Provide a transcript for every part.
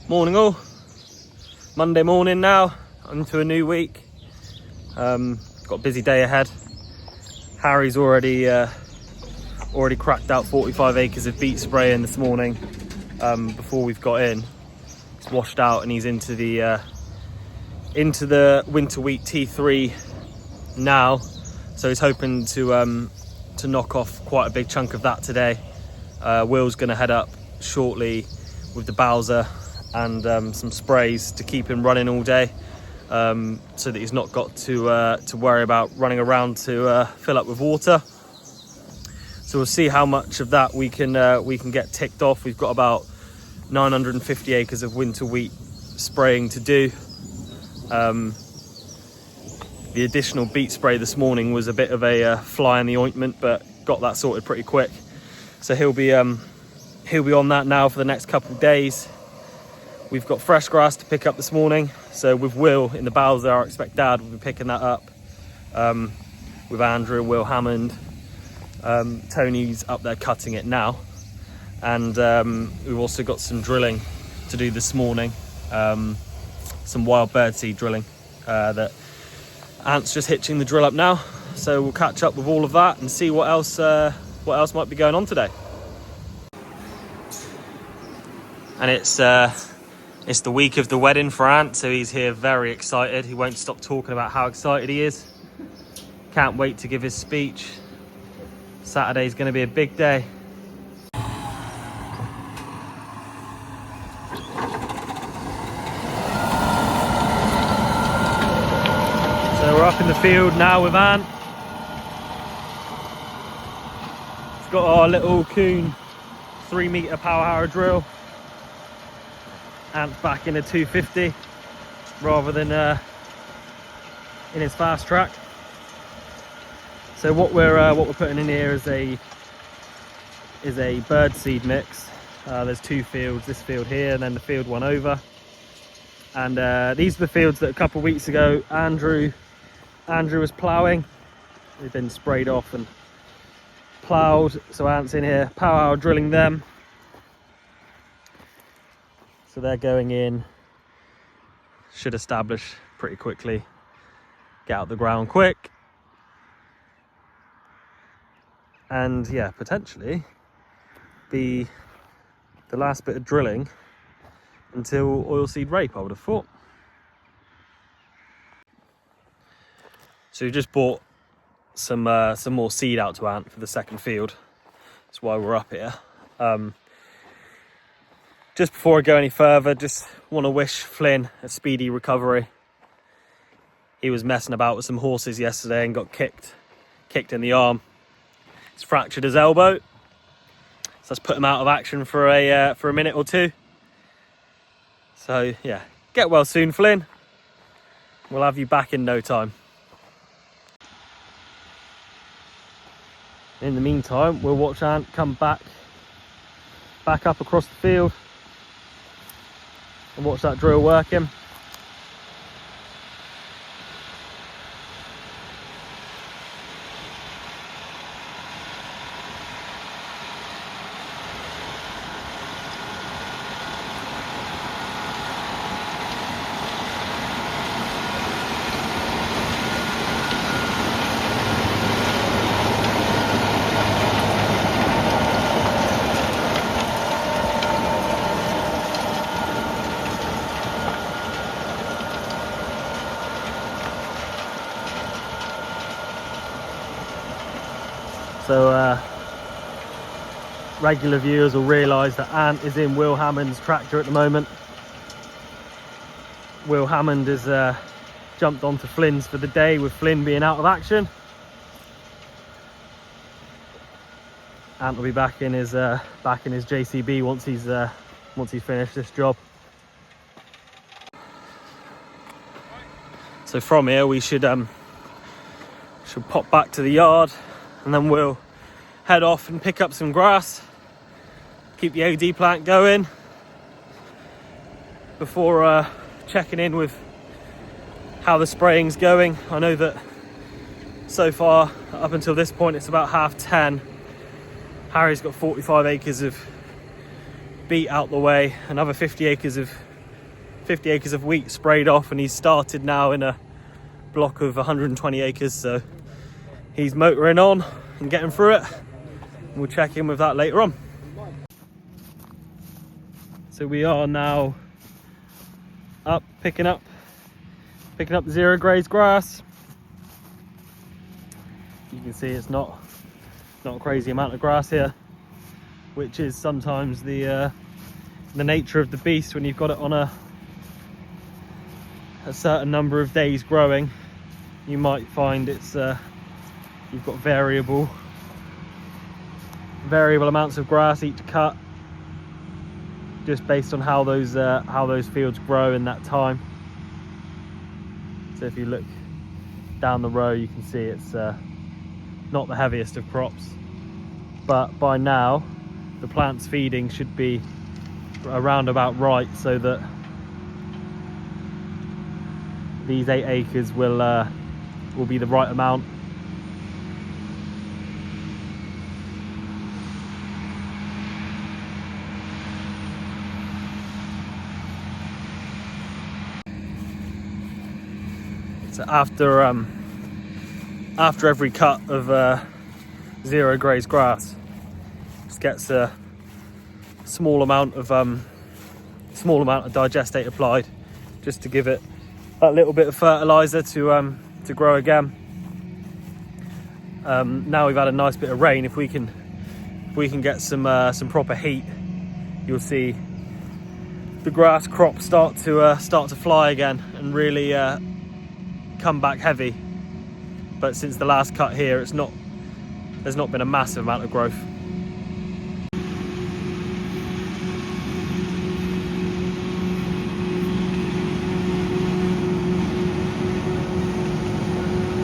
Morning all. Monday morning now, into a new week. Got a busy day ahead. Harry's already cracked out 45 acres of beet spraying this morning. Before we've got in, he's washed out and he's into the winter wheat T3 now. So he's hoping to knock off quite a big chunk of that today. Will's going to head up shortly with the Bowser and some sprays to keep him running all day, so that he's not got to worry about running around to fill up with water. So we'll see how much of that we can get ticked off. We've got about 950 acres of winter wheat spraying to do. The additional beet spray this morning was a bit of a fly in the ointment, but got that sorted pretty quick. So he'll be on that now for the next couple of days. We've got fresh grass to pick up this morning. So with Will in the Bowser, I expect Dad will be picking that up. With Andrew, Will Hammond. Tony's up there cutting it now. And we've also got some drilling to do this morning. Some wild birdseed drilling that Ant's just hitching the drill up now. So we'll catch up with all of that and see what else might be going on today. And it's the week of the wedding for Ant, so he's here very excited. He won't stop talking about how excited he is. Can't wait to give his speech. Saturday's going to be a big day. So we're up in the field now with Ant. He's got our little Kuhn 3-meter power harrow drill. Ant's back in a 250 rather than in his fast track. So what we're putting in here is a bird seed mix. There's two fields, this field here and then the field one over. And these are the fields that a couple of weeks ago Andrew was ploughing. They've been sprayed off and ploughed. So Ant's in here power harrow drilling them. So they're going in, should establish pretty quickly, get out the ground quick, and yeah, potentially be the last bit of drilling until oilseed rape, I would have thought. So we just bought some more seed out to Ant for the second field. That's why we're up here. Just before I go any further, just want to wish Flynn a speedy recovery. He was messing about with some horses yesterday and got kicked in the arm. He's fractured his elbow, so let's put him out of action for a minute or two. So yeah, get well soon, Flynn. We'll have you back in no time. In the meantime, we'll watch Ant come back up across the field and watch that drill working. So regular viewers will realise that Ant is in Will Hammond's tractor at the moment. Will Hammond has jumped onto Flynn's for the day, with Flynn being out of action. Ant will be back in his JCB once he's finished this job. So from here we should pop back to the yard, and then we'll head off and pick up some grass, keep the AD plant going before checking in with how the spraying's going. I know that so far, up until this point, it's about 10:30. Harry's got 45 acres of beet out the way, another 50 acres of 50 acres of wheat sprayed off, and he's started now in a block of 120 acres, so he's motoring on and getting through it. We'll check in with that later on. So we are now up picking up the zero graze grass. You can see it's not a crazy amount of grass here, which is sometimes the nature of the beast when you've got it on a certain number of days growing. You might find it's you've got variable amounts of grass each cut, just based on how those fields grow in that time. So if you look down the row, you can see it's not the heaviest of crops, but by now the plant's feeding should be around about right, so that these 8 acres will be the right amount. So after every cut of zero graze grass, just gets a small amount of digestate applied, just to give it that little bit of fertilizer to grow again. Now we've had a nice bit of rain. If we can get some proper heat, you'll see the grass crop start to fly again and really come back heavy. But since the last cut here, there's not been a massive amount of growth.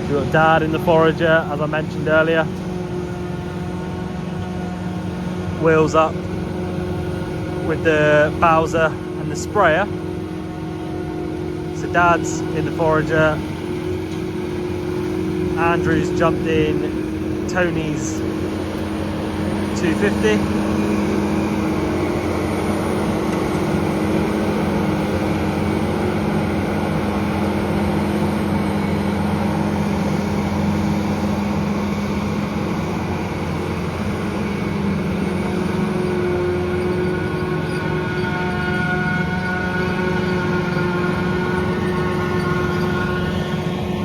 We've got Dad in the forager, as I mentioned earlier. Wheels up with the Bowser and the sprayer. So Dad's in the forager. Andrew's jumped in Tony's 250.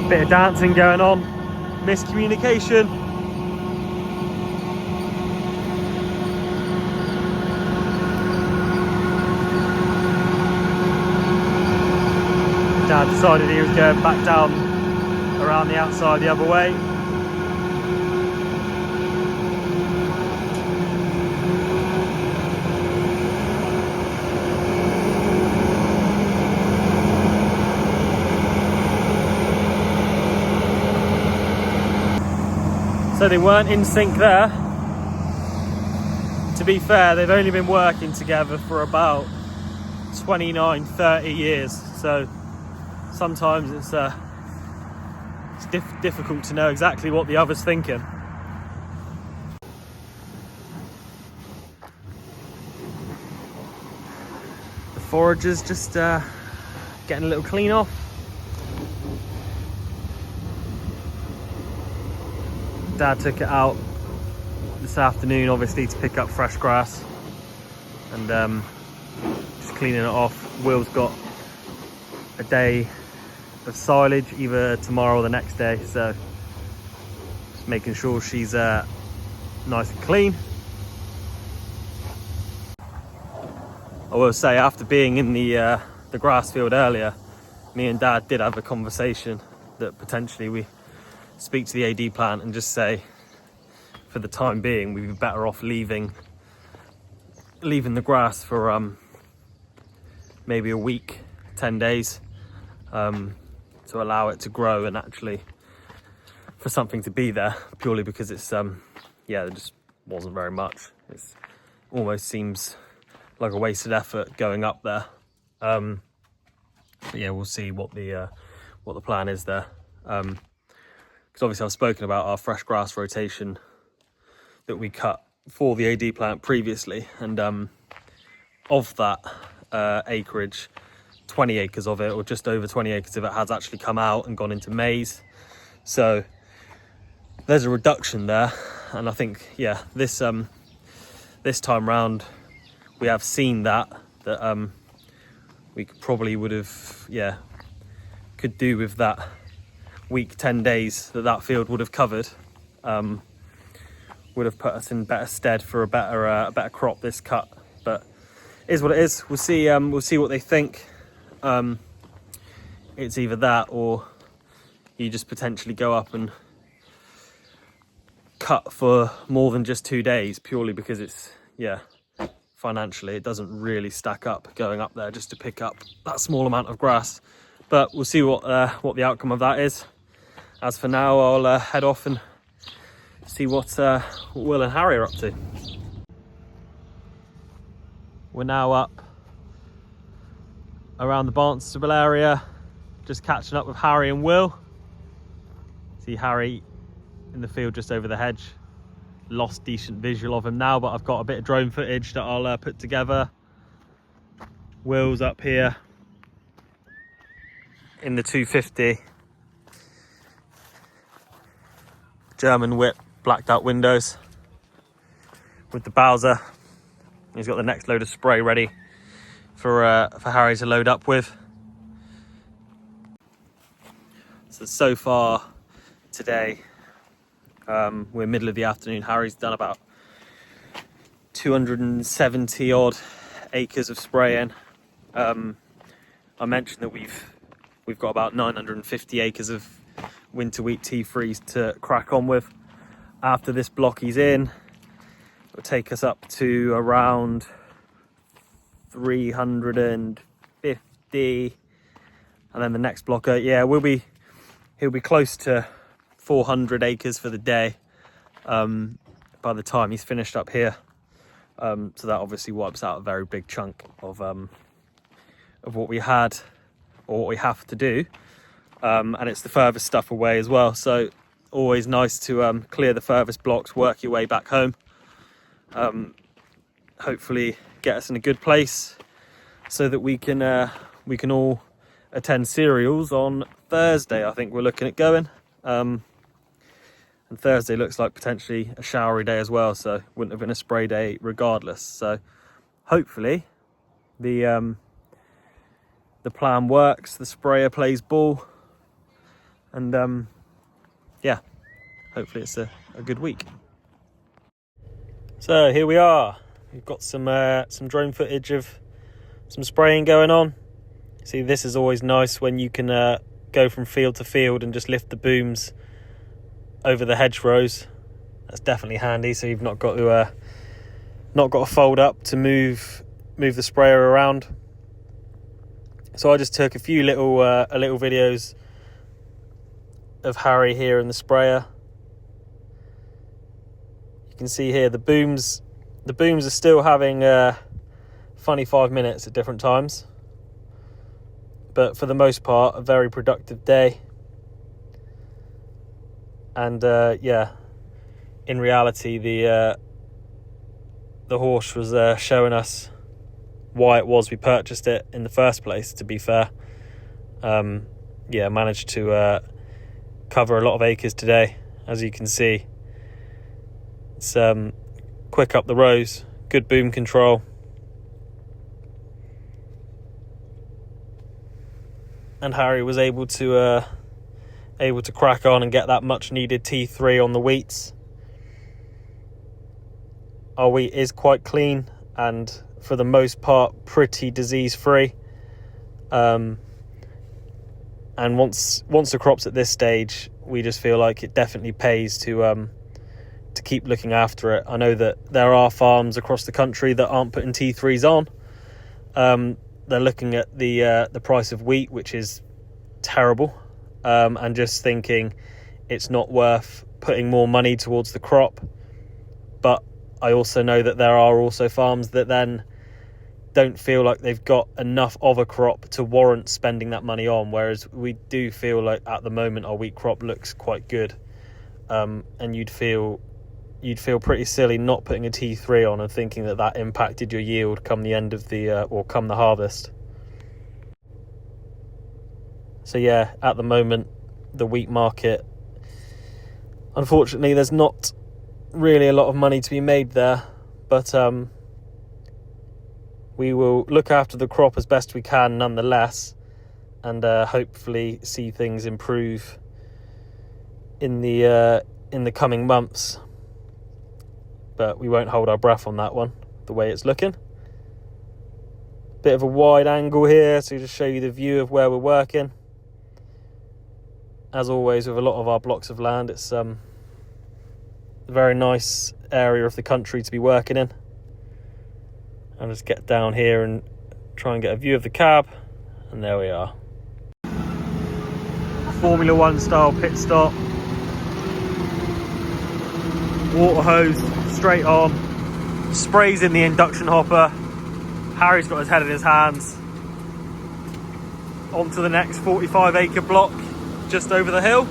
Bit of dancing going on, miscommunication. Dad decided he was going back down around the outside the other way. So they weren't in sync there. To be fair, they've only been working together for about 29, 30 years. So sometimes it's difficult to know exactly what the other's thinking. The forager's just getting a little clean off. Dad took it out this afternoon, obviously, to pick up fresh grass and just cleaning it off. Will's got a day of silage, either tomorrow or the next day, so just making sure she's nice and clean. I will say, after being in the grass field earlier, me and Dad did have a conversation that potentially we speak to the AD plant and just say, for the time being, we'd be better off leaving the grass for maybe a week, 10 days, to allow it to grow and actually for something to be there, purely because it's there just wasn't very much. It almost seems like a wasted effort going up there. But yeah, we'll see what the plan is there. Because obviously I've spoken about our fresh grass rotation that we cut for the AD plant previously, and of that acreage, 20 acres of it, or just over 20 acres of it, has actually come out and gone into maize. So there's a reduction there, and I think, yeah, this time round we have seen that we probably would have, yeah, could do with that week, 10 days that field would have covered, would have put us in better stead for a better crop this cut. But it is what it is. We'll see what they think. It's either that, or you just potentially go up and cut for more than just 2 days, purely because it's, yeah, financially it doesn't really stack up going up there just to pick up that small amount of grass. But we'll see what the outcome of that is. As for now, I'll head off and see what Will and Harry are up to. We're now up around the Barnstable area, just catching up with Harry and Will. See Harry in the field just over the hedge. Lost decent visual of him now, but I've got a bit of drone footage that I'll put together. Will's up here in the 250. German whip, blacked out windows with the Bowser. He's got the next load of spray ready for Harry to load up with. So far today, we're middle of the afternoon. Harry's done about 270 odd acres of spraying. I mentioned that we've got about 950 acres of winter wheat T3s to crack on with. After this block he's in, it'll take us up to around 350, and then the next blocker, yeah, he'll be close to 400 acres for the day by the time he's finished up here. So that obviously wipes out a very big chunk of what we had, or what we have to do. And it's the furthest stuff away as well, so always nice to clear the furthest blocks, work your way back home, hopefully get us in a good place so that we can all attend cereals on Thursday. I think we're looking at going, and Thursday looks like potentially a showery day as well, so wouldn't have been a spray day regardless. So hopefully the plan works, the sprayer plays ball, and yeah, hopefully it's a good week. So here we are. We've got some drone footage of some spraying going on. See, this is always nice when you can go from field to field and just lift the booms over the hedgerows. That's definitely handy, so you've not got to fold up to move the sprayer around. So I just took a few little videos of Harry here in the sprayer. You can see here the booms are still having funny 5 minutes at different times, but for the most part a very productive day. And yeah, in reality the Horsch was showing us why it was we purchased it in the first place, to be fair. Yeah, managed to cover a lot of acres today, as you can see. It's quick up the rows, good boom control, and Harry was able to crack on and get that much needed T3 on the wheats. Our wheat is quite clean and for the most part pretty disease free, and once the crop's at this stage, we just feel like it definitely pays to keep looking after it. I know that there are farms across the country that aren't putting T3s on. They're looking at the price of wheat, which is terrible, and just thinking it's not worth putting more money towards the crop. But I also know that there are also farms that then don't feel like they've got enough of a crop to warrant spending that money on, whereas we do feel like at the moment our wheat crop looks quite good, and you'd feel pretty silly not putting a T3 on and thinking that impacted your yield come the end of the or come the harvest. So yeah, at the moment, the wheat market, unfortunately, there's not really a lot of money to be made there, but we will look after the crop as best we can nonetheless, and hopefully see things improve in the coming months. But we won't hold our breath on that one, the way it's looking. Bit of a wide angle here to just show you the view of where we're working. As always with a lot of our blocks of land, it's a very nice area of the country to be working in. I'll just get down here and try and get a view of the cab, and there we are. Formula One style pit stop. Water hose straight on, sprays in the induction hopper. Harry's got his head in his hands. On to the next 45 acre block just over the hill.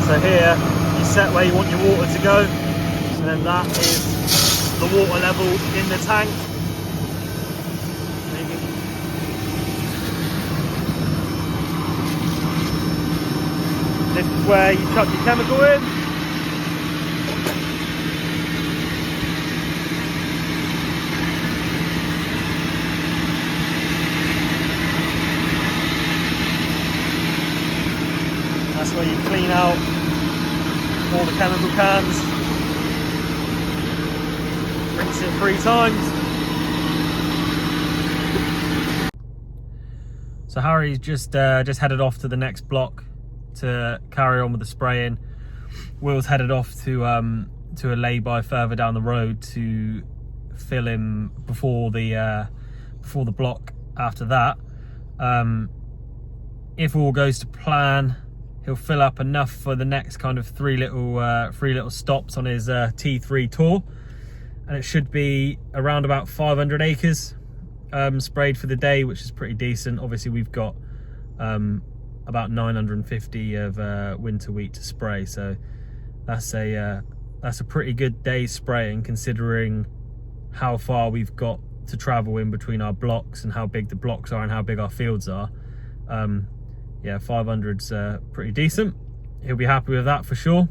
So here you set where you want your water to go, and then that is the water level in the tank. This is where you chuck your chemical in. That's where you clean out all the chemical cans. Rinse it 3 times. So Harry's just headed off to the next block to carry on with the spraying. Will's headed off to a lay-by further down the road to fill in before the block after that. If all goes to plan, he'll fill up enough for the next kind of three little stops on his T3 tour, and it should be around about 500 acres sprayed for the day, which is pretty decent. Obviously we've got about 950 of winter wheat to spray, so that's a pretty good day spraying, considering how far we've got to travel in between our blocks and how big the blocks are and how big our fields are. Yeah, 500's pretty decent. He'll be happy with that for sure.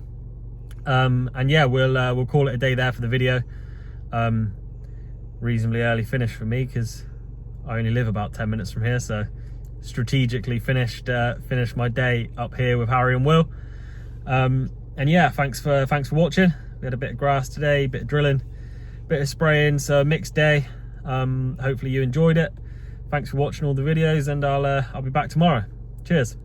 And yeah, we'll call it a day there for the video. Reasonably early finish for me because I only live about 10 minutes from here, so strategically finished my day up here with Harry and Will. And yeah, thanks for watching. We had a bit of grass today, a bit of drilling, a bit of spraying, so a mixed day. Hopefully you enjoyed it. Thanks for watching all the videos, and I'll be back tomorrow. Cheers.